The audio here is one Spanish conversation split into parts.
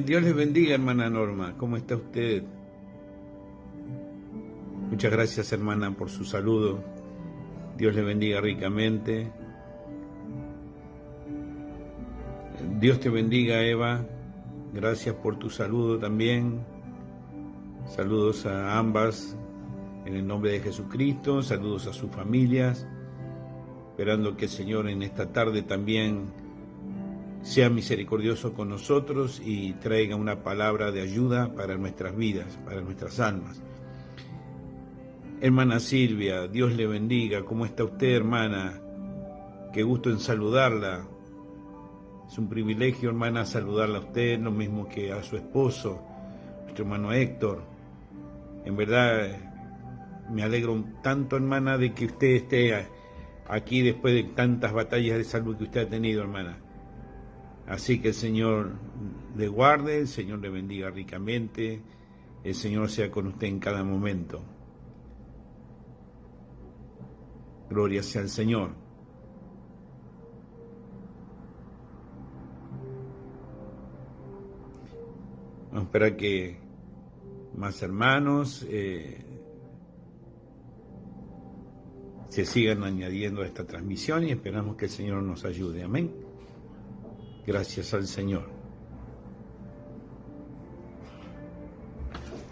Dios les bendiga, hermana Norma. ¿Cómo está usted? Muchas gracias, hermana, por su saludo. Dios le bendiga ricamente. Dios te bendiga, Eva. Gracias por tu saludo también. Saludos a ambas en el nombre de Jesucristo. Saludos a sus familias. Esperando que el Señor en esta tarde también sea misericordioso con nosotros y traiga una palabra de ayuda para nuestras vidas, para nuestras almas. Hermana Silvia, Dios le bendiga. ¿Cómo está usted, hermana? Qué gusto en saludarla. Es un privilegio, hermana, saludarla a usted, lo mismo que a su esposo, nuestro hermano Héctor. En verdad, me alegro tanto, hermana, de que usted esté aquí después de tantas batallas de salud que usted ha tenido, hermana. Así que el Señor le guarde, el Señor le bendiga ricamente, el Señor sea con usted en cada momento. Gloria sea al Señor. Vamos a esperar que más hermanos se sigan añadiendo a esta transmisión y esperamos que el Señor nos ayude. Amén. Gracias al Señor.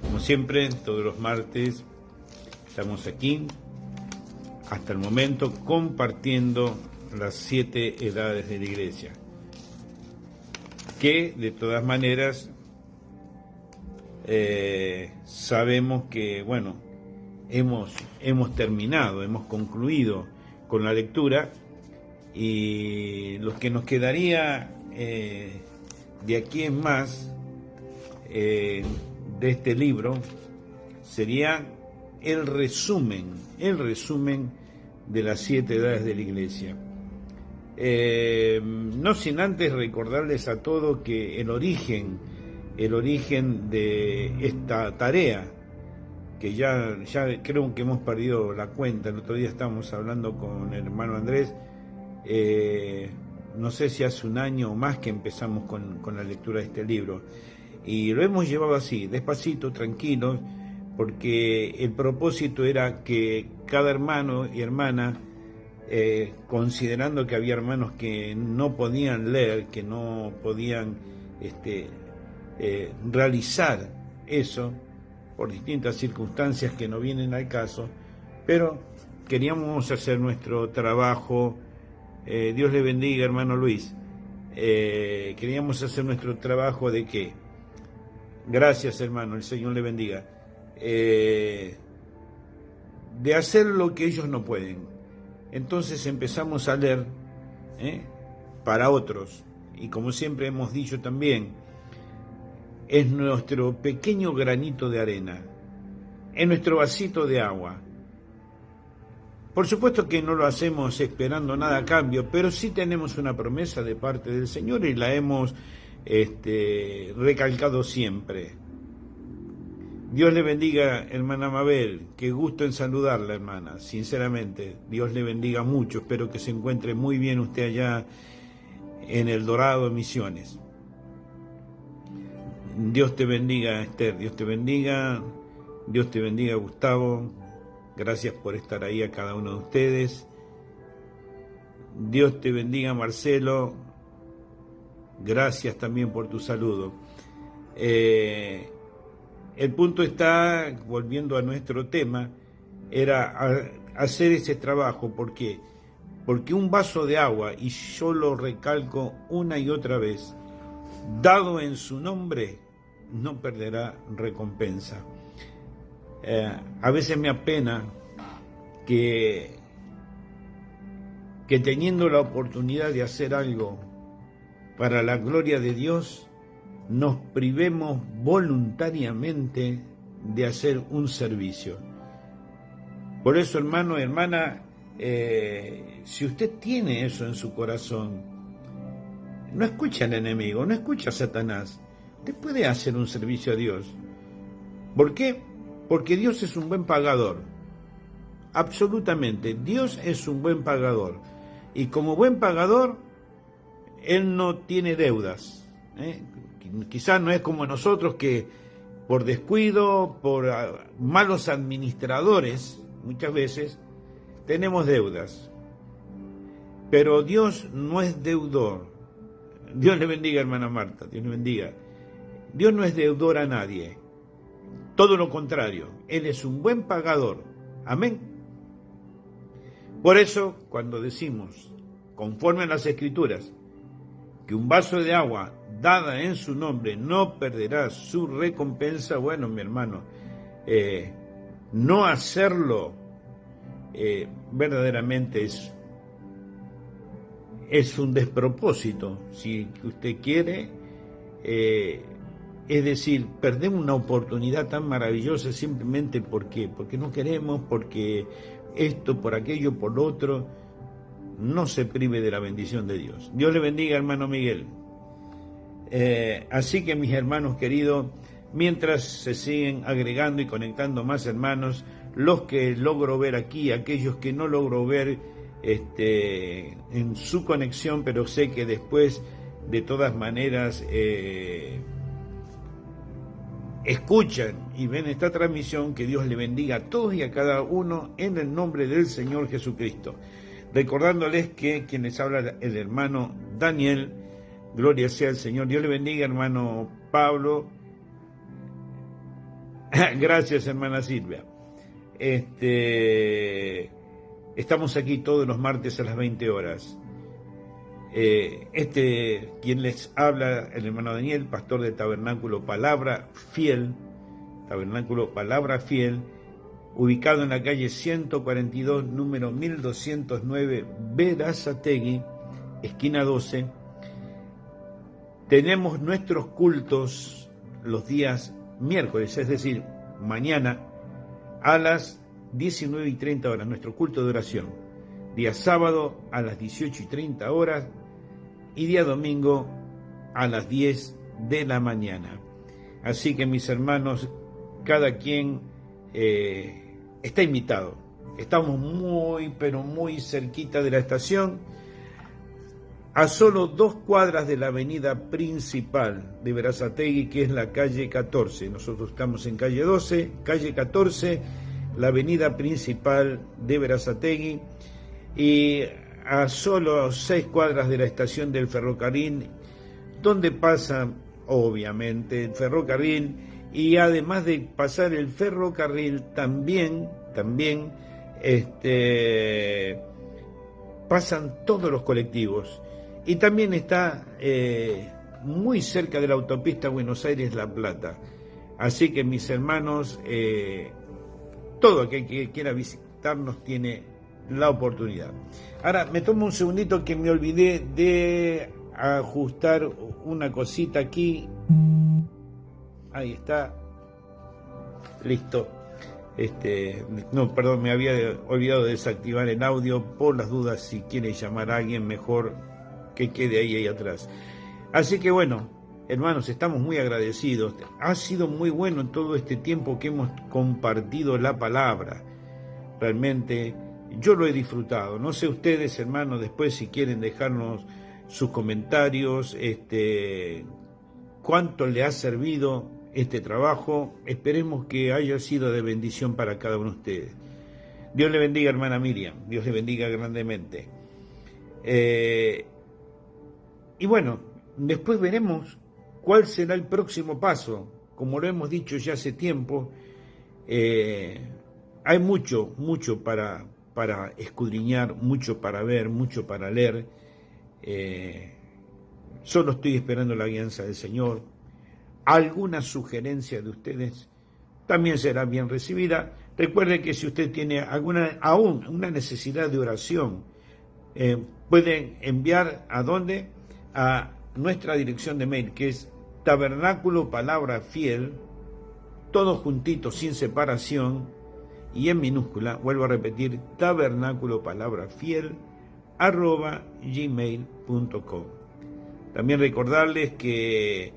Como siempre, todos los martes estamos aquí, hasta el momento, compartiendo las 7 edades de la iglesia, que de todas maneras sabemos que, bueno, hemos terminado, hemos concluido con la lectura, y lo que nos quedaría de aquí en más de este libro sería el resumen de las 7 edades de la iglesia. No sin antes recordarles a todos que el origen de esta tarea, que ya creo que hemos perdido la cuenta. El otro día estábamos hablando con el hermano Andrés, no sé si hace un año o más que empezamos con la lectura de este libro, y lo hemos llevado así, despacito, tranquilos, porque el propósito era que cada hermano y hermana, considerando que había hermanos que no podían leer, que no podían realizar eso por distintas circunstancias que no vienen al caso, pero queríamos hacer nuestro trabajo. Dios le bendiga, hermano Luis. Queríamos hacer nuestro trabajo de qué. Gracias, hermano, el Señor le bendiga. De hacer lo que ellos no pueden. Entonces empezamos a leer para otros. Y como siempre hemos dicho también, es nuestro pequeño granito de arena, es nuestro vasito de agua. Por supuesto que no lo hacemos esperando nada a cambio, pero sí tenemos una promesa de parte del Señor y la hemos recalcado siempre. Dios le bendiga, hermana Mabel, qué gusto en saludarla, hermana, sinceramente. Dios le bendiga mucho, espero que se encuentre muy bien usted allá en El Dorado, Misiones. Dios te bendiga, Esther, Dios te bendiga, Gustavo. Gracias por estar ahí a cada uno de ustedes. Dios te bendiga, Marcelo. Gracias también por tu saludo. El punto está, volviendo a nuestro tema, era hacer ese trabajo. ¿Por qué? Porque un vaso de agua, y yo lo recalco una y otra vez, dado en su nombre, no perderá recompensa. A veces me apena que teniendo la oportunidad de hacer algo para la gloria de Dios, nos privemos voluntariamente de hacer un servicio. Por eso, hermano y hermana, si usted tiene eso en su corazón, no escucha al enemigo, no escucha a Satanás. Usted puede hacer un servicio a Dios. ¿Por qué? Porque Dios es un buen pagador. Absolutamente, Dios es un buen pagador. Y como buen pagador, Él no tiene deudas. Quizás no es como nosotros que por descuido, por malos administradores, muchas veces, tenemos deudas. Pero Dios no es deudor. Dios le bendiga, hermana Marta, Dios le bendiga. Dios no es deudor a nadie. Todo lo contrario, Él es un buen pagador. Amén. Por eso, cuando decimos, conforme a las Escrituras, que un vaso de agua dada en su nombre no perderá su recompensa, bueno, mi hermano, no hacerlo verdaderamente es un despropósito, si usted quiere. Es decir, perdemos una oportunidad tan maravillosa simplemente porque no queremos, porque esto, por aquello, por lo otro. No se prive de la bendición de Dios. Dios le bendiga, hermano Miguel. Así que, mis hermanos queridos, mientras se siguen agregando y conectando más hermanos, los que logro ver aquí, aquellos que no logro ver en su conexión, pero sé que después, de todas maneras, escuchan y ven esta transmisión, que Dios le bendiga a todos y a cada uno en el nombre del Señor Jesucristo. Recordándoles que quien les habla, el hermano Daniel, gloria sea al Señor. Dios le bendiga, hermano Pablo. Gracias, hermana Silvia. Estamos aquí todos los martes a las 20 horas. Quien les habla, el hermano Daniel, pastor de Tabernáculo Palabra Fiel, ubicado en la calle 142, número 1209, Berazategui, esquina 12. Tenemos nuestros cultos los días miércoles, es decir, mañana a las 19:30 nuestro culto de oración. Día sábado a las 18:30 y día domingo a las 10 de la mañana. Así que, mis hermanos, cada quien está invitado. Estamos muy, pero muy cerquita de la estación, a solo 2 cuadras de la avenida principal de Berazategui, que es la calle 14. Nosotros estamos en calle 12, calle 14, la avenida principal de Berazategui, y a solo 6 cuadras de la estación del ferrocarril, donde pasa, obviamente, el ferrocarril. Y además de pasar el ferrocarril, también pasan todos los colectivos. Y también está muy cerca de la autopista Buenos Aires-La Plata. Así que, mis hermanos, todo aquel que quiera visitarnos tiene la oportunidad. Ahora, me tomo un segundito que me olvidé de ajustar una cosita aquí. Ahí está, listo. No, perdón, me había olvidado de desactivar el audio por las dudas. Si quiere llamar a alguien, mejor que quede ahí atrás. Así que bueno, hermanos, estamos muy agradecidos. Ha sido muy bueno todo este tiempo que hemos compartido la palabra. Realmente yo lo he disfrutado. No sé ustedes, hermanos, después si quieren dejarnos sus comentarios, cuánto le ha servido este trabajo. Esperemos que haya sido de bendición para cada uno de ustedes. Dios le bendiga, hermana Miriam. Dios le bendiga grandemente. Y bueno, después veremos cuál será el próximo paso. Como lo hemos dicho ya hace tiempo, hay mucho para escudriñar, mucho para ver, mucho para leer. Solo estoy esperando la guianza del Señor. Alguna sugerencia de ustedes también será bien recibida. Recuerde que si usted tiene aún una necesidad de oración, pueden enviar ¿a dónde? A nuestra dirección de mail, que es Tabernáculo Palabra Fiel, todo juntito, sin separación y en minúscula. Vuelvo a repetir, Tabernáculo Palabra Fiel @gmail.com. También recordarles que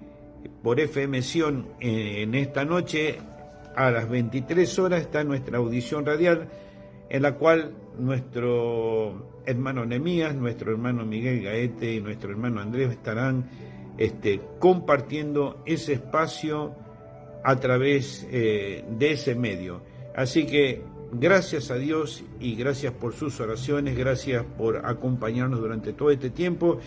por FM Sion en esta noche a las 23 horas está nuestra audición radial, en la cual nuestro hermano Nehemías, nuestro hermano Miguel Gaete y nuestro hermano Andrés estarán compartiendo ese espacio a través de ese medio. Así que gracias a Dios y gracias por sus oraciones, gracias por acompañarnos durante todo este tiempo,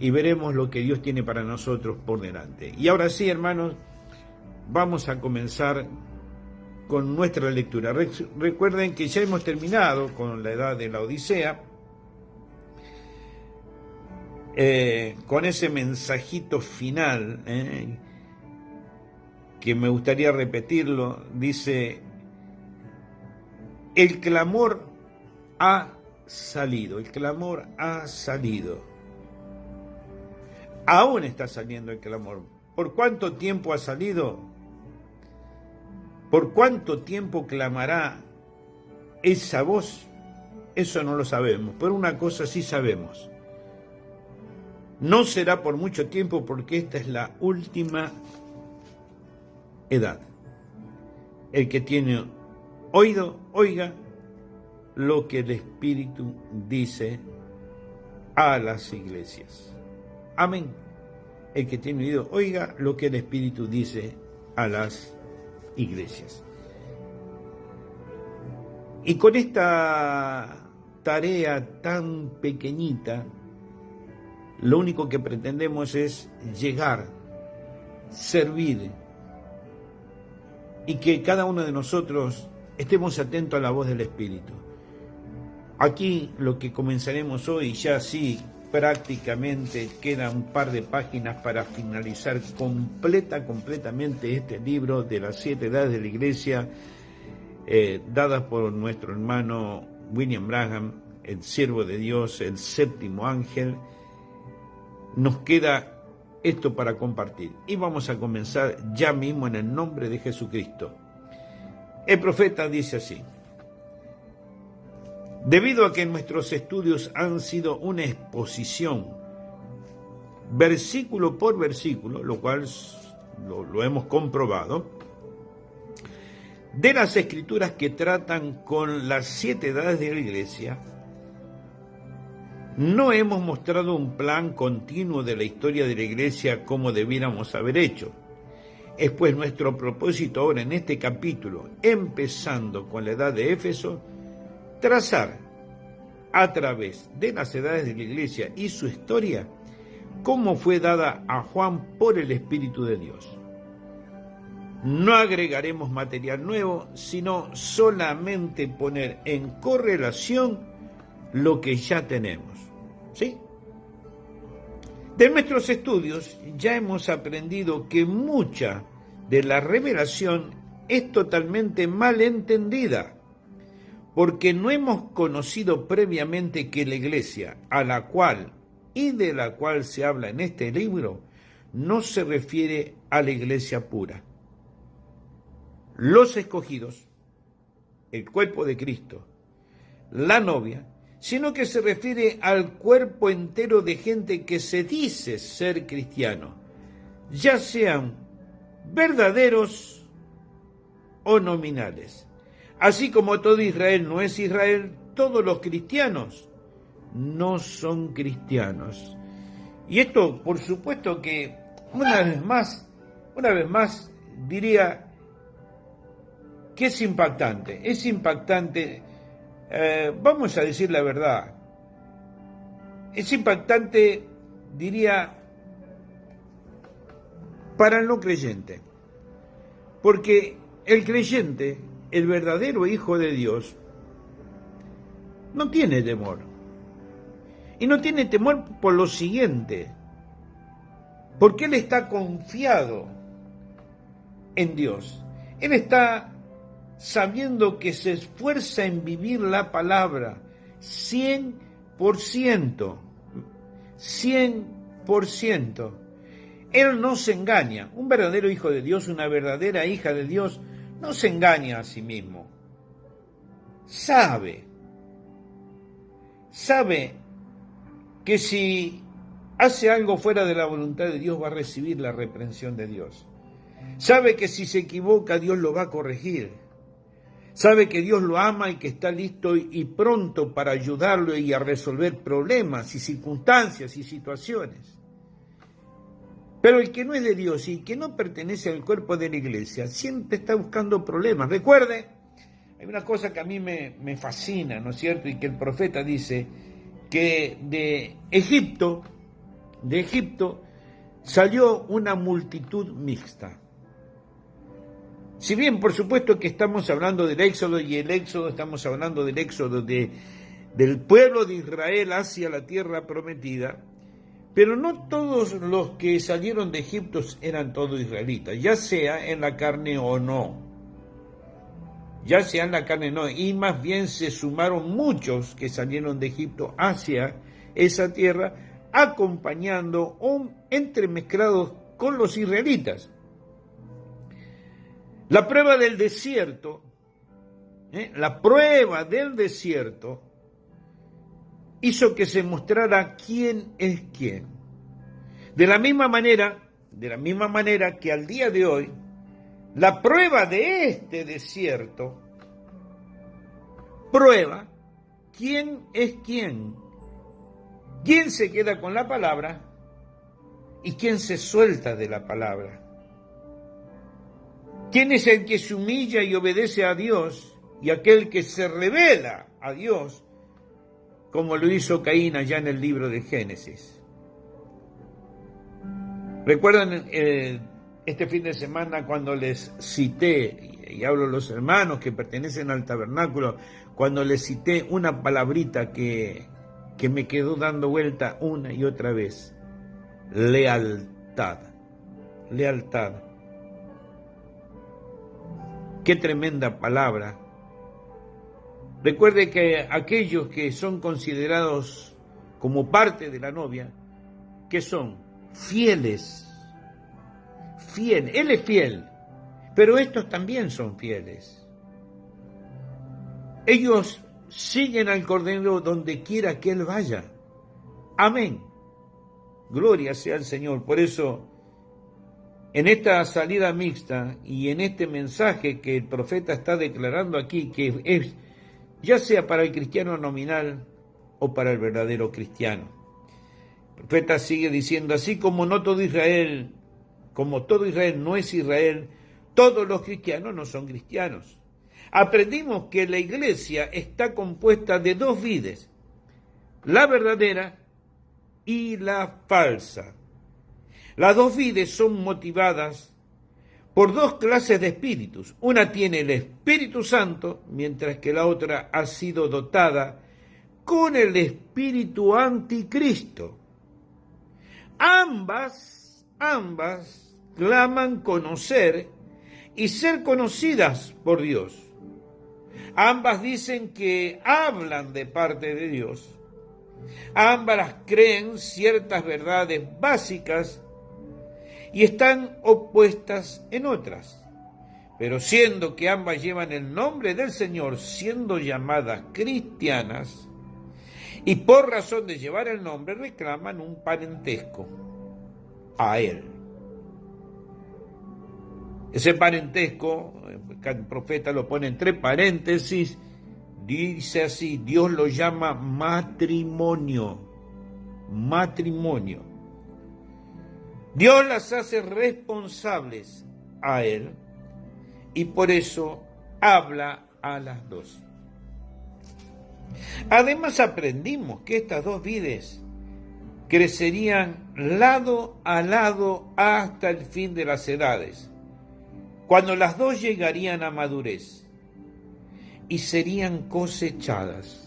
y veremos lo que Dios tiene para nosotros por delante. Y ahora sí, hermanos, vamos a comenzar con nuestra lectura. Recuerden que ya hemos terminado con la edad de la Odisea, con ese mensajito final, que me gustaría repetirlo. Dice: el clamor ha salido, el clamor ha salido. Aún está saliendo el clamor. ¿Por cuánto tiempo ha salido? ¿Por cuánto tiempo clamará esa voz? Eso no lo sabemos, pero una cosa sí sabemos: no será por mucho tiempo, porque esta es la última edad. El que tiene oído, oiga lo que el Espíritu dice a las iglesias. Amén. El que tiene oído, oiga lo que el Espíritu dice a las iglesias. Y con esta tarea tan pequeñita, lo único que pretendemos es llegar, servir, y que cada uno de nosotros estemos atentos a la voz del Espíritu. Aquí lo que comenzaremos hoy, ya sí, prácticamente quedan un par de páginas para finalizar completamente este libro de las 7 edades de la Iglesia, dadas por nuestro hermano William Branham, el siervo de Dios, el séptimo ángel. Nos queda esto para compartir y vamos a comenzar ya mismo en el nombre de Jesucristo. El profeta dice así: debido a que nuestros estudios han sido una exposición, versículo por versículo, lo cual lo hemos comprobado, de las escrituras que tratan con las 7 edades de la Iglesia, no hemos mostrado un plan continuo de la historia de la Iglesia como debiéramos haber hecho. Es pues nuestro propósito ahora en este capítulo, empezando con la edad de Éfeso, trazar a través de las edades de la Iglesia y su historia cómo fue dada a Juan por el Espíritu de Dios. No agregaremos material nuevo, sino solamente poner en correlación lo que ya tenemos. ¿Sí? De nuestros estudios ya hemos aprendido que mucha de la revelación es totalmente mal entendida, porque no hemos conocido previamente que la Iglesia, a la cual y de la cual se habla en este libro, no se refiere a la Iglesia pura. Los escogidos, el cuerpo de Cristo, la novia, sino que se refiere al cuerpo entero de gente que se dice ser cristiano, ya sean verdaderos o nominales. Así como todo Israel no es Israel, todos los cristianos no son cristianos. Y esto, por supuesto que, una vez más, diría que es impactante. Es impactante, vamos a decir la verdad, es impactante, diría, para el no creyente. Porque el creyente, el verdadero hijo de Dios, no tiene temor. Y no tiene temor por lo siguiente, porque él está confiado en Dios. Él está sabiendo que se esfuerza en vivir la palabra 100%. 100%. Él no se engaña. Un verdadero hijo de Dios, una verdadera hija de Dios, no se engaña a sí mismo. Sabe que si hace algo fuera de la voluntad de Dios va a recibir la reprensión de Dios. Sabe que si se equivoca Dios lo va a corregir. Sabe que Dios lo ama y que está listo y pronto para ayudarlo y a resolver problemas y circunstancias y situaciones. Pero el que no es de Dios y que no pertenece al cuerpo de la iglesia siempre está buscando problemas. Recuerde, hay una cosa que a mí me fascina, ¿no es cierto? Y que el profeta dice que de Egipto salió una multitud mixta. Si bien, por supuesto que estamos hablando del Éxodo, y el Éxodo, estamos hablando del Éxodo del pueblo de Israel hacia la tierra prometida, pero no todos los que salieron de Egipto eran todos israelitas, ya sea en la carne o no. Ya sea en la carne o no, y más bien se sumaron muchos que salieron de Egipto hacia esa tierra, acompañando o entremezclados con los israelitas. La prueba del desierto, hizo que se mostrara quién es quién. De la misma manera que al día de hoy, la prueba de este desierto prueba quién es quién. ¿Quién se queda con la palabra y quién se suelta de la palabra? ¿Quién es el que se humilla y obedece a Dios y aquel que se revela a Dios, como lo hizo Caín allá en el libro de Génesis? ¿Recuerdan este fin de semana cuando les cité, y hablo a los hermanos que pertenecen al tabernáculo, cuando les cité una palabrita que me quedó dando vuelta una y otra vez? Lealtad. Lealtad. Qué tremenda palabra. Recuerde que aquellos que son considerados como parte de la novia, que son fieles, él es fiel, pero estos también son fieles. Ellos siguen al Cordero donde quiera que él vaya. Amén. Gloria sea al Señor. Por eso, en esta salida mixta y en este mensaje que el profeta está declarando aquí, que es ya sea para el cristiano nominal o para el verdadero cristiano. El profeta sigue diciendo, así como todo Israel no es Israel, todos los cristianos no son cristianos. Aprendimos que la iglesia está compuesta de dos vides, la verdadera y la falsa. Las dos vides son motivadas por dos clases de espíritus. Una tiene el Espíritu Santo, mientras que la otra ha sido dotada con el espíritu anticristo. Ambas claman conocer y ser conocidas por Dios. Ambas dicen que hablan de parte de Dios. Ambas creen ciertas verdades básicas y están opuestas en otras. Pero siendo que ambas llevan el nombre del Señor, siendo llamadas cristianas, y por razón de llevar el nombre reclaman un parentesco a Él. Ese parentesco, el profeta lo pone entre paréntesis, dice así: Dios lo llama matrimonio. Matrimonio. Dios las hace responsables a Él y por eso habla a las dos. Además aprendimos que estas dos vides crecerían lado a lado hasta el fin de las edades, cuando las dos llegarían a madurez y serían cosechadas.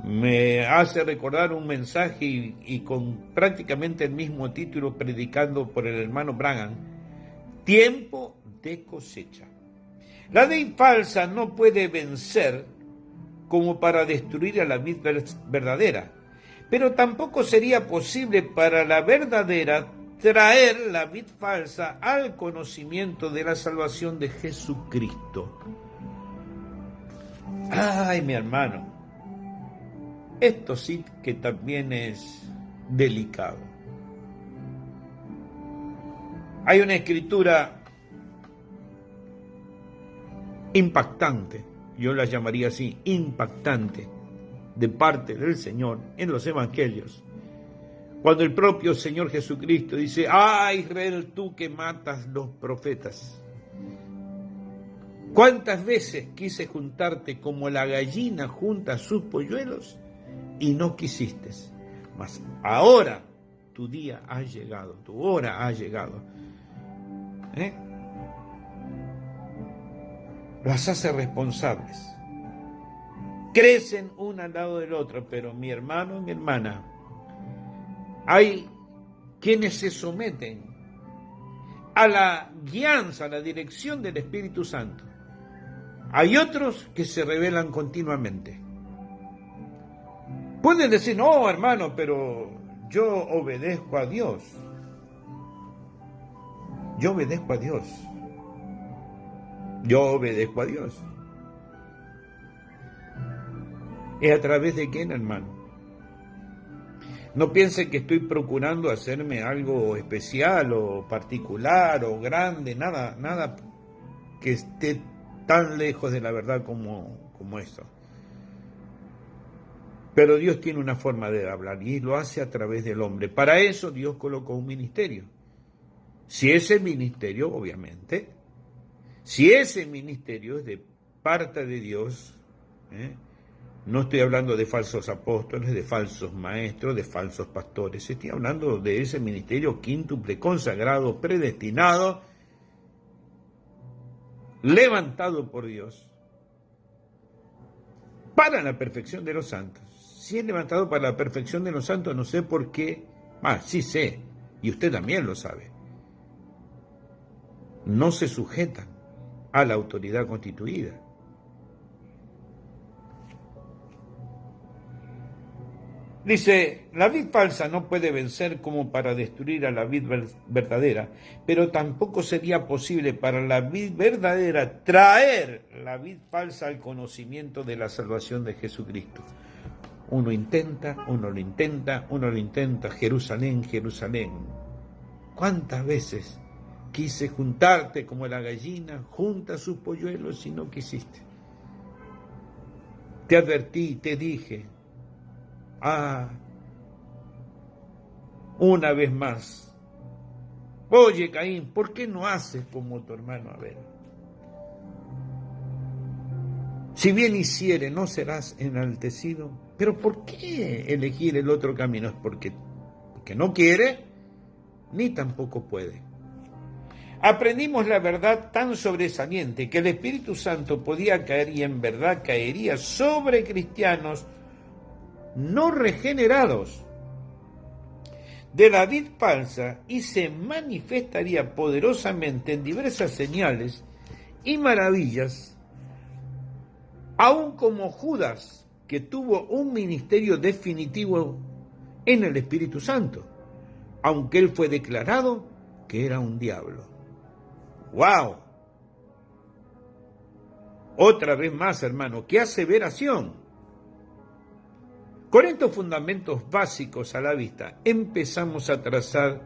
Me hace recordar un mensaje y con prácticamente el mismo título predicando por el hermano Branham: tiempo de cosecha. La ley falsa no puede vencer como para destruir a la vid verdadera, pero tampoco sería posible para la verdadera traer la vid falsa al conocimiento de la salvación de Jesucristo. Ay, mi hermano, esto sí que también es delicado. Hay una escritura impactante, yo la llamaría así, impactante, de parte del Señor en los evangelios, cuando el propio Señor Jesucristo dice: ¡Ah, Israel, tú que matas los profetas! ¿Cuántas veces quise juntarte como la gallina junta sus polluelos y no quisiste? Mas ahora tu día ha llegado, tu hora ha llegado. Las hace responsables. Crecen una al lado del otro, pero mi hermano, mi hermana, hay quienes se someten a la guianza, a la dirección del Espíritu Santo. Hay otros que se rebelan continuamente. Pueden decir: no, hermano, pero yo obedezco a Dios. Yo obedezco a Dios. Yo obedezco a Dios. ¿Es a través de quién, hermano? No piensen que estoy procurando hacerme algo especial o particular o grande, nada que esté tan lejos de la verdad como esto. Pero Dios tiene una forma de hablar y lo hace a través del hombre. Para eso Dios colocó un ministerio. Si ese ministerio, obviamente, si ese ministerio es de parte de Dios, no estoy hablando de falsos apóstoles, de falsos maestros, de falsos pastores, estoy hablando de ese ministerio quíntuple, consagrado, predestinado, levantado por Dios para la perfección de los santos. Si es levantado para la perfección de los santos, no sé por qué, sí sé, y usted también lo sabe, no se sujetan a la autoridad constituida. Dice: la vid falsa no puede vencer como para destruir a la vid verdadera, pero tampoco sería posible para la vid verdadera traer la vid falsa al conocimiento de la salvación de Jesucristo. Uno lo intenta, Jerusalén, Jerusalén. ¿Cuántas veces quise juntarte como la gallina junta sus polluelos y no quisiste? Te advertí, te dije: una vez más, oye, Caín, ¿por qué no haces como tu hermano Abel? Si bien hiciere, no serás enaltecido. Pero ¿por qué elegir el otro camino? Es porque no quiere, ni tampoco puede. Aprendimos la verdad tan sobresaliente que el Espíritu Santo podía caer, y en verdad caería sobre cristianos no regenerados de la vid falsa, y se manifestaría poderosamente en diversas señales y maravillas, aun como Judas, que tuvo un ministerio definitivo en el Espíritu Santo, aunque él fue declarado que era un diablo. ¡Wow! Otra vez más, hermano, ¡qué aseveración! Con estos fundamentos básicos a la vista, empezamos a trazar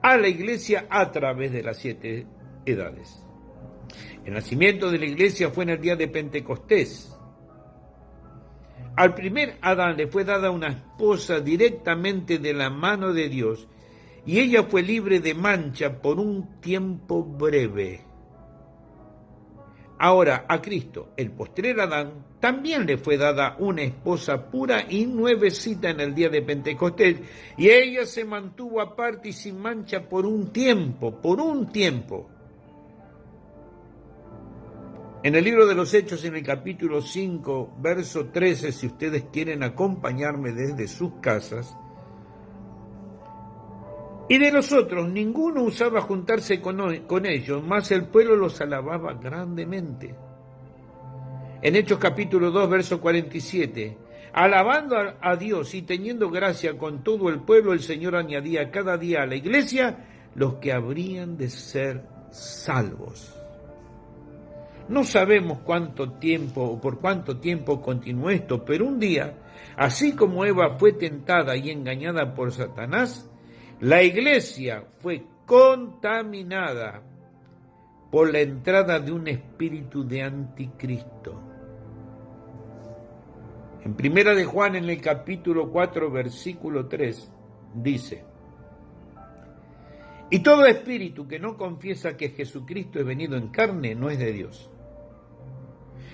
a la iglesia a través de las 7 edades. El nacimiento de la iglesia fue en el día de Pentecostés. Al primer Adán le fue dada una esposa directamente de la mano de Dios, y ella fue libre de mancha por un tiempo breve. Ahora a Cristo, el postrer Adán, también le fue dada una esposa pura y nuevecita en el día de Pentecostés, y ella se mantuvo aparte y sin mancha por un tiempo. En el libro de los Hechos, en el capítulo 5, verso 13, si ustedes quieren acompañarme desde sus casas, y de los otros ninguno usaba juntarse con ellos, mas el pueblo los alababa grandemente. En Hechos capítulo 2, verso 47, alabando a Dios y teniendo gracia con todo el pueblo, el Señor añadía cada día a la iglesia los que habrían de ser salvos. No sabemos cuánto tiempo o por cuánto tiempo continuó esto, pero un día, así como Eva fue tentada y engañada por Satanás, la iglesia fue contaminada por la entrada de un espíritu de anticristo. En Primera de Juan, en el capítulo 4, versículo 3, dice: y todo espíritu que no confiesa que Jesucristo es venido en carne no es de Dios.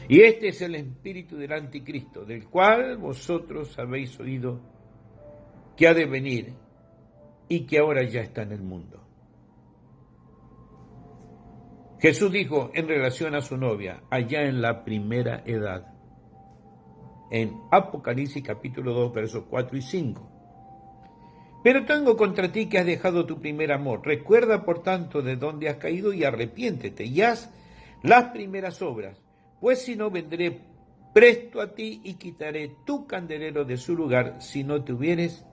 Y este es el espíritu del anticristo, del cual vosotros habéis oído que ha de venir y que ahora ya está en el mundo. Jesús dijo en relación a su novia, allá en la primera edad, en Apocalipsis capítulo 2, versos 4 y 5. Pero tengo contra ti que has dejado tu primer amor. Recuerda, por tanto, de dónde has caído y arrepiéntete y haz las primeras obras. Pues si no, vendré presto a ti y quitaré tu candelero de su lugar si no te hubieres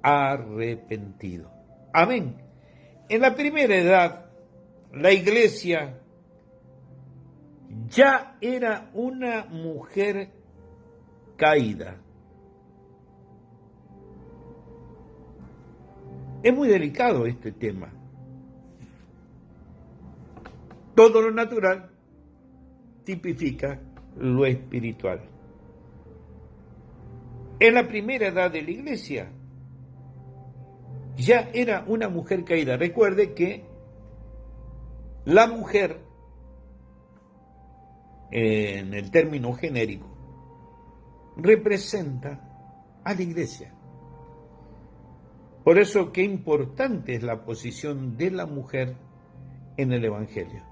arrepentido. Amén. En la primera edad, la iglesia ya era una mujer caída. Es muy delicado este tema. Todo lo natural tipifica lo espiritual. En la primera edad de la iglesia ya era una mujer caída. Recuerde que la mujer, en el término genérico, representa a la iglesia. Por eso, qué importante es la posición de la mujer en el Evangelio.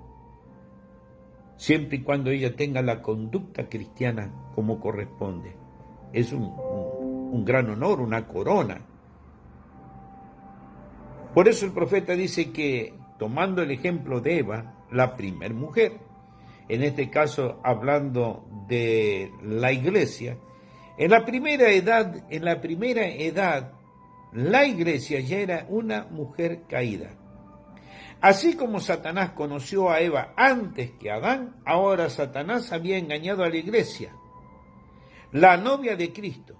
Siempre y cuando ella tenga la conducta cristiana como corresponde. Es un gran honor, una corona. Por eso el profeta dice que, tomando el ejemplo de Eva, la primer mujer, en este caso hablando de la iglesia, en la primera edad, la iglesia ya era una mujer caída. Así como Satanás conoció a Eva antes que a Adán, ahora Satanás había engañado a la iglesia, la novia de Cristo,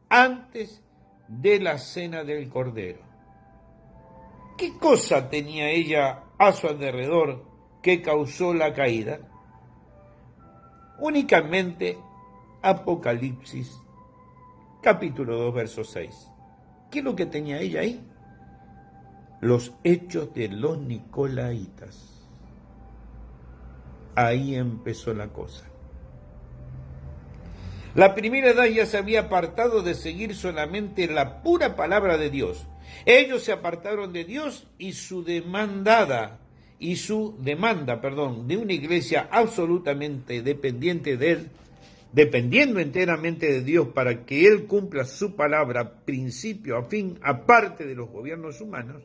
antes de la cena del Cordero. ¿Qué cosa tenía ella a su alrededor que causó la caída? Únicamente Apocalipsis, capítulo 2, verso 6. ¿Qué es lo que tenía ella ahí? Los hechos de los Nicolaitas. Ahí empezó la cosa. La primera edad ya se había apartado de seguir solamente la pura palabra de Dios. Ellos se apartaron de Dios y su demanda, de una iglesia absolutamente dependiente de Él, dependiendo enteramente de Dios para que Él cumpla su palabra, principio a fin, aparte de los gobiernos humanos,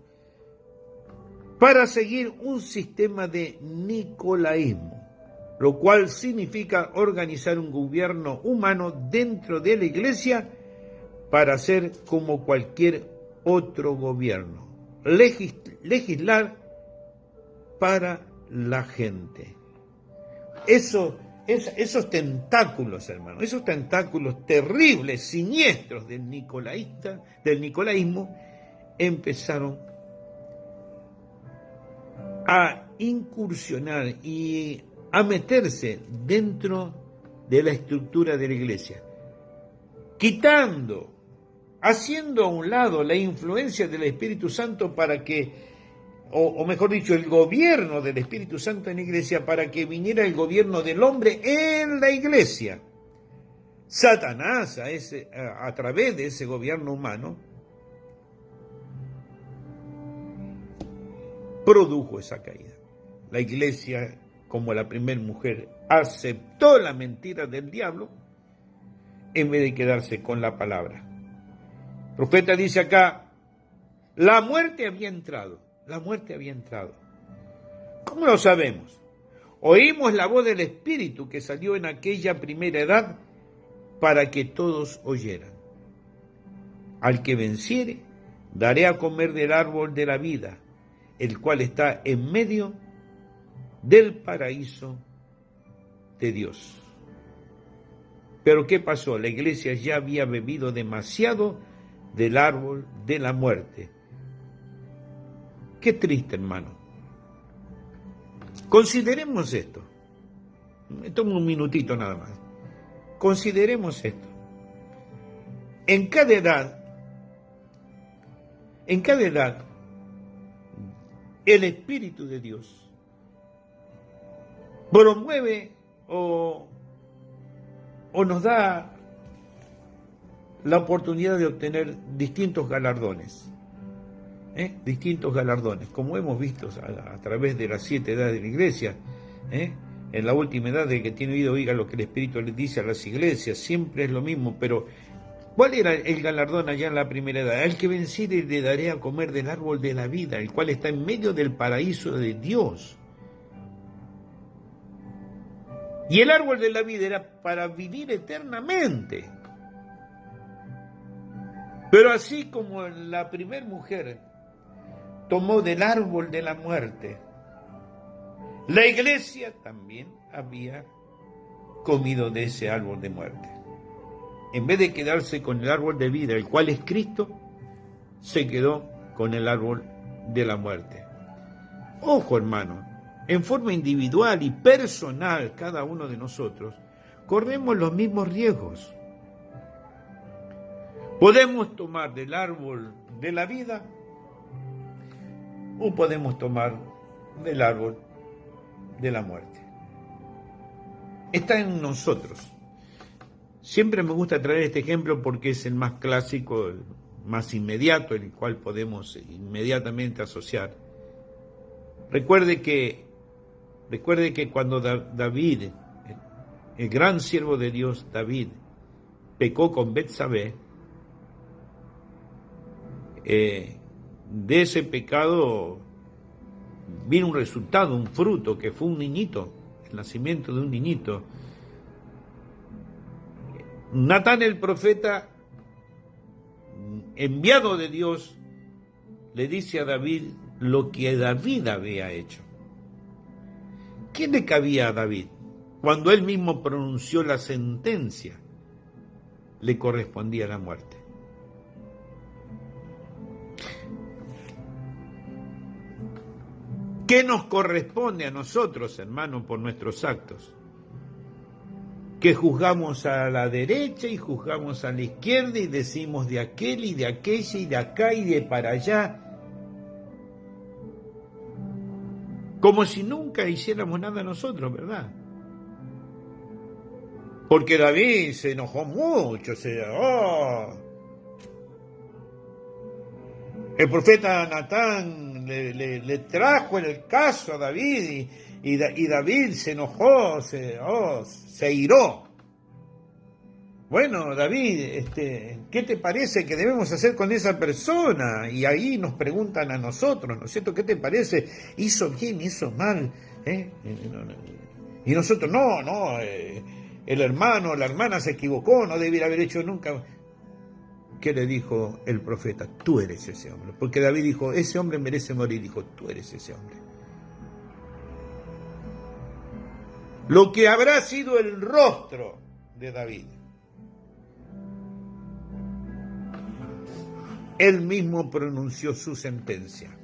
para seguir un sistema de nicolaísmo, lo cual significa organizar un gobierno humano dentro de la iglesia para ser como cualquier otro gobierno, legislar para la gente. Esos tentáculos, hermano, esos tentáculos terribles, siniestros del nicolaísmo, empezaron a incursionar y a meterse dentro de la estructura de la iglesia, quitando, haciendo a un lado la influencia del Espíritu Santo para que, o mejor dicho, el gobierno del Espíritu Santo en la iglesia, para que viniera el gobierno del hombre en la iglesia. Satanás, a través de ese gobierno humano, produjo esa caída. La iglesia, como la primera mujer, aceptó la mentira del diablo en vez de quedarse con la palabra. El profeta dice acá, la muerte había entrado. La muerte había entrado. ¿Cómo lo sabemos? Oímos la voz del Espíritu que salió en aquella primera edad para que todos oyeran. Al que venciere, daré a comer del árbol de la vida, el cual está en medio del paraíso de Dios. Pero ¿qué pasó? La iglesia ya había bebido demasiado del árbol de la muerte. Qué triste, hermano. Consideremos esto. Me tomo un minutito nada más. Consideremos esto. En cada edad, el Espíritu de Dios promueve o nos da la oportunidad de obtener distintos galardones. Distintos galardones, como hemos visto a través de las 7 edades de la iglesia. En la última edad, de que tiene oído, oiga lo que el Espíritu le dice a las iglesias, siempre es lo mismo, pero ¿cuál era el galardón allá en la primera edad? Al que venciere le daré a comer del árbol de la vida, el cual está en medio del paraíso de Dios. Y el árbol de la vida era para vivir eternamente. Pero así como la primera mujer tomó del árbol de la muerte, la iglesia también había comido de ese árbol de muerte. En vez de quedarse con el árbol de vida, el cual es Cristo, se quedó con el árbol de la muerte. Ojo, hermano, en forma individual y personal, cada uno de nosotros corremos los mismos riesgos. Podemos tomar del árbol de la vida o podemos tomar del árbol de la muerte. Está en nosotros. Siempre me gusta traer este ejemplo porque es el más clásico, el más inmediato, el cual podemos inmediatamente asociar. Recuerde que cuando David, el gran siervo de Dios David, pecó con Betsabé, de ese pecado vino un resultado, un fruto, que fue un niñito, el nacimiento de un niñito. Natán el profeta, enviado de Dios, le dice a David lo que David había hecho. ¿Qué le cabía a David? Cuando él mismo pronunció la sentencia, le correspondía la muerte. ¿Qué nos corresponde a nosotros, hermanos, por nuestros actos? Que juzgamos a la derecha y juzgamos a la izquierda y decimos de aquel y de aquella y de acá y de para allá, como si nunca hiciéramos nada nosotros, ¿verdad? Porque David se enojó mucho, el profeta Natán le trajo el caso a David y David se enojó, se iró. Bueno, David, ¿qué te parece que debemos hacer con esa persona? Y ahí nos preguntan a nosotros, ¿no es cierto? ¿Qué te parece? ¿Hizo bien, hizo mal? Y nosotros, el hermano o la hermana se equivocó, no debiera haber hecho nunca. ¿Qué le dijo el profeta? Tú eres ese hombre. Porque David dijo, ese hombre merece morir. Dijo, tú eres ese hombre. lo que habrá sido el rostro de David. Él mismo pronunció su sentencia.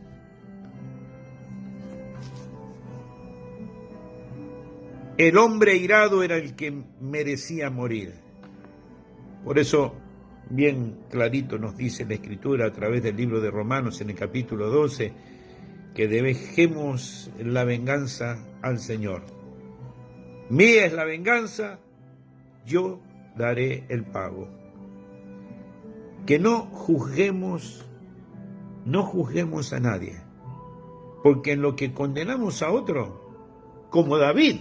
El hombre irado era el que merecía morir. Por eso, bien clarito nos dice la Escritura a través del libro de Romanos en el capítulo 12, que dejemos la venganza al Señor. Mía es la venganza, yo daré el pago. Que no juzguemos a nadie, porque en lo que condenamos a otro, como David,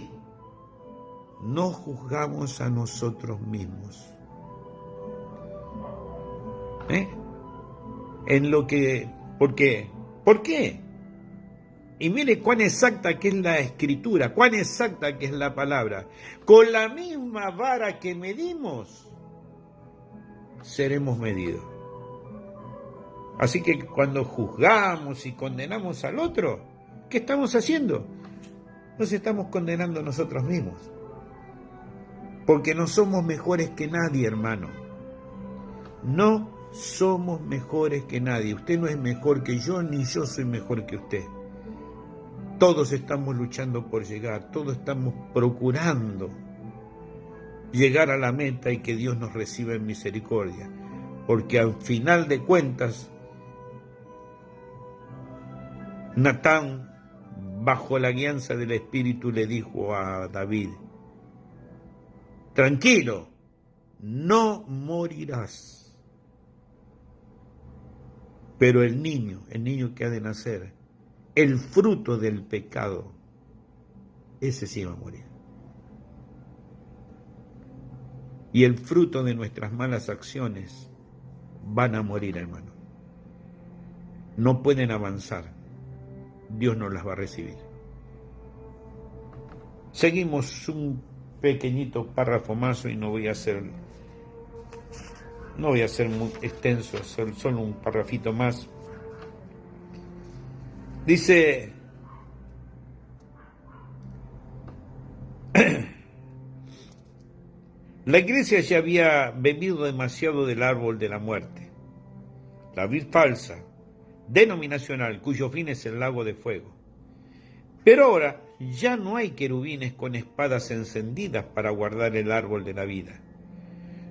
no juzgamos a nosotros mismos. En lo que, ¿por qué? ¿Por qué? Y mire cuán exacta que es la Escritura, cuán exacta que es la palabra. Con la misma vara que medimos, seremos medidos. Así que cuando juzgamos y condenamos al otro, ¿qué estamos haciendo? Nos estamos condenando a nosotros mismos. Porque no somos mejores que nadie, hermano. No somos mejores que nadie. Usted no es mejor que yo, ni yo soy mejor que usted. Todos estamos luchando por llegar, todos estamos procurando llegar a la meta y que Dios nos reciba en misericordia. Porque al final de cuentas, Natán, bajo la guianza del Espíritu, le dijo a David: tranquilo, no morirás. Pero el niño que ha de nacer, el fruto del pecado, ese sí va a morir. Y el fruto de nuestras malas acciones van a morir, hermano. No pueden avanzar. Dios no las va a recibir. Seguimos un pequeñito párrafo más y no voy a ser muy extenso, solo un párrafito más. Dice: la iglesia ya había bebido demasiado del árbol de la muerte, la vid falsa, denominacional, cuyo fin es el lago de fuego. Pero ahora ya no hay querubines con espadas encendidas para guardar el árbol de la vida.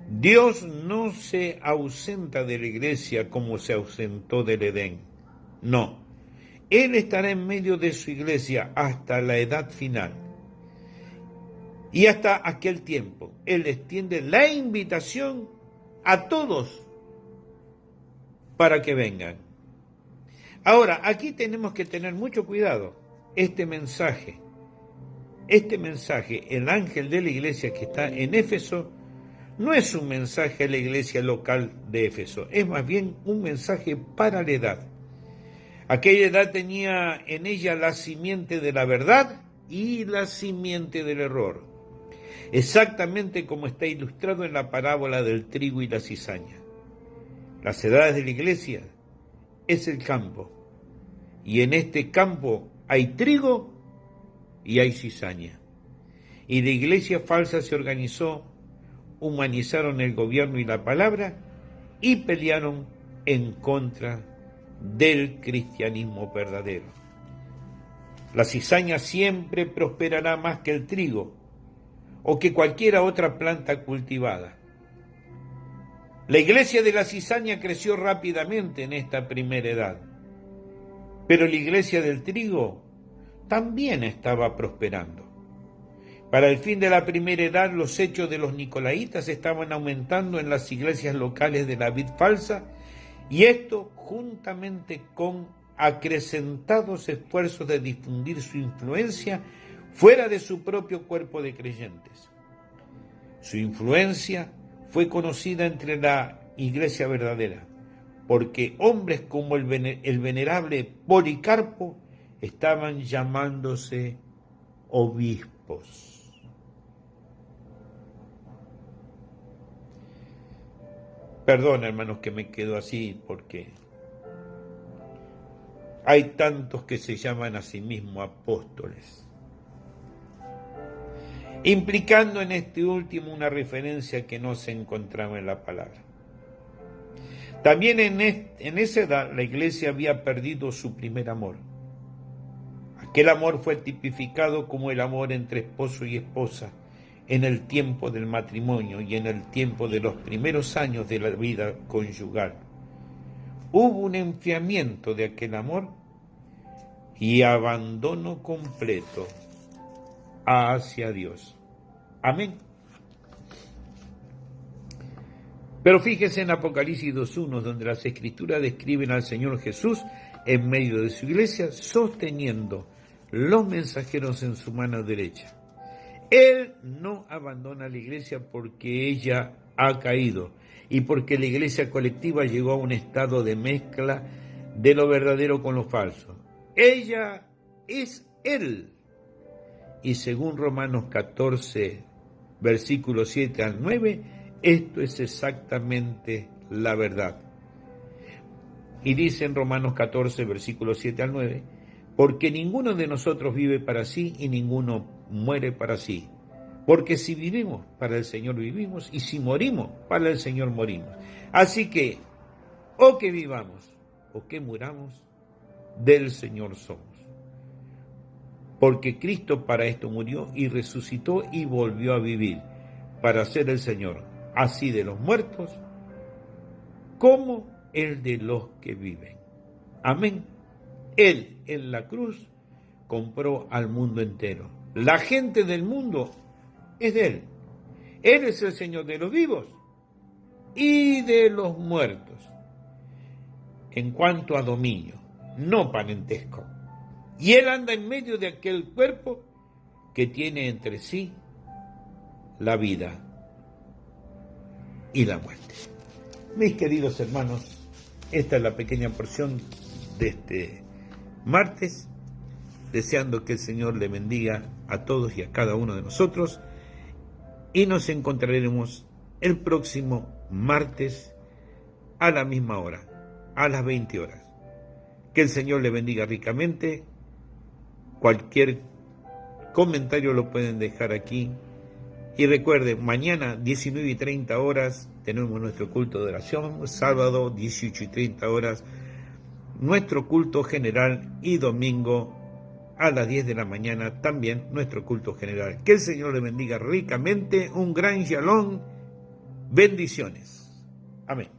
Dios no se ausenta de la iglesia como se ausentó del Edén. No, Él estará en medio de su iglesia hasta la edad final. Y hasta aquel tiempo, Él extiende la invitación a todos para que vengan. Ahora, aquí tenemos que tener mucho cuidado. Este mensaje, el ángel de la iglesia que está en Éfeso, no es un mensaje a la iglesia local de Éfeso, es más bien un mensaje para la edad. Aquella edad tenía en ella la simiente de la verdad y la simiente del error, exactamente como está ilustrado en la parábola del trigo y la cizaña. Las edades de la iglesia es el campo, y en este campo hay trigo y hay cizaña. Y la iglesia falsa se organizó, humanizaron el gobierno y la palabra y pelearon en contra del cristianismo verdadero. La cizaña siempre prosperará más que el trigo o que cualquier otra planta cultivada. La iglesia de la cizaña creció rápidamente en esta primera edad, pero la iglesia del trigo también estaba prosperando. Para el fin de la primera edad, los hechos de los nicolaitas estaban aumentando en las iglesias locales de la vid falsa, y esto juntamente con acrecentados esfuerzos de difundir su influencia fuera de su propio cuerpo de creyentes. Su influencia fue conocida entre la iglesia verdadera, porque hombres como el venerable Policarpo estaban llamándose obispos. Perdón, hermanos, que me quedo así, porque hay tantos que se llaman a sí mismos apóstoles. implicando en este último una referencia que no se encontraba en la palabra. También en esa edad la iglesia había perdido su primer amor. Aquel amor fue tipificado como el amor entre esposo y esposa en el tiempo del matrimonio y en el tiempo de los primeros años de la vida conyugal. Hubo un enfriamiento de aquel amor y abandono completo hacia Dios. Amén. Pero fíjese en Apocalipsis 2.1, donde las Escrituras describen al Señor Jesús en medio de su iglesia, sosteniendo los mensajeros en su mano derecha. Él no abandona a la iglesia porque ella ha caído y porque la iglesia colectiva llegó a un estado de mezcla de lo verdadero con lo falso. Ella es Él. Y según Romanos 14, versículos 7 al 9, esto es exactamente la verdad. Y dice en Romanos 14, versículos 7 al 9, porque ninguno de nosotros vive para sí y ninguno muere para sí. Porque si vivimos, para el Señor vivimos, y si morimos, para el Señor morimos. Así que, o que vivamos, o que muramos, del Señor somos. Porque Cristo para esto murió y resucitó y volvió a vivir, para ser el Señor, así de los muertos, como el de los que viven. Amén. Él en la cruz compró al mundo entero. La gente del mundo es de Él. Él es el Señor de los vivos y de los muertos. En cuanto a dominio, no parentesco. Y Él anda en medio de aquel cuerpo que tiene entre sí la vida y la muerte. Mis queridos hermanos, esta es la pequeña porción de este martes, deseando que el Señor le bendiga a todos y a cada uno de nosotros, y nos encontraremos el próximo martes a la misma hora, a las 20 horas. Que el Señor le bendiga ricamente. Cualquier comentario lo pueden dejar aquí. Y recuerden, mañana 19:30 horas tenemos nuestro culto de oración, sábado 18:30 horas nuestro culto general y domingo a las 10 de la mañana también nuestro culto general. Que el Señor le bendiga ricamente, un gran shalom, bendiciones. Amén.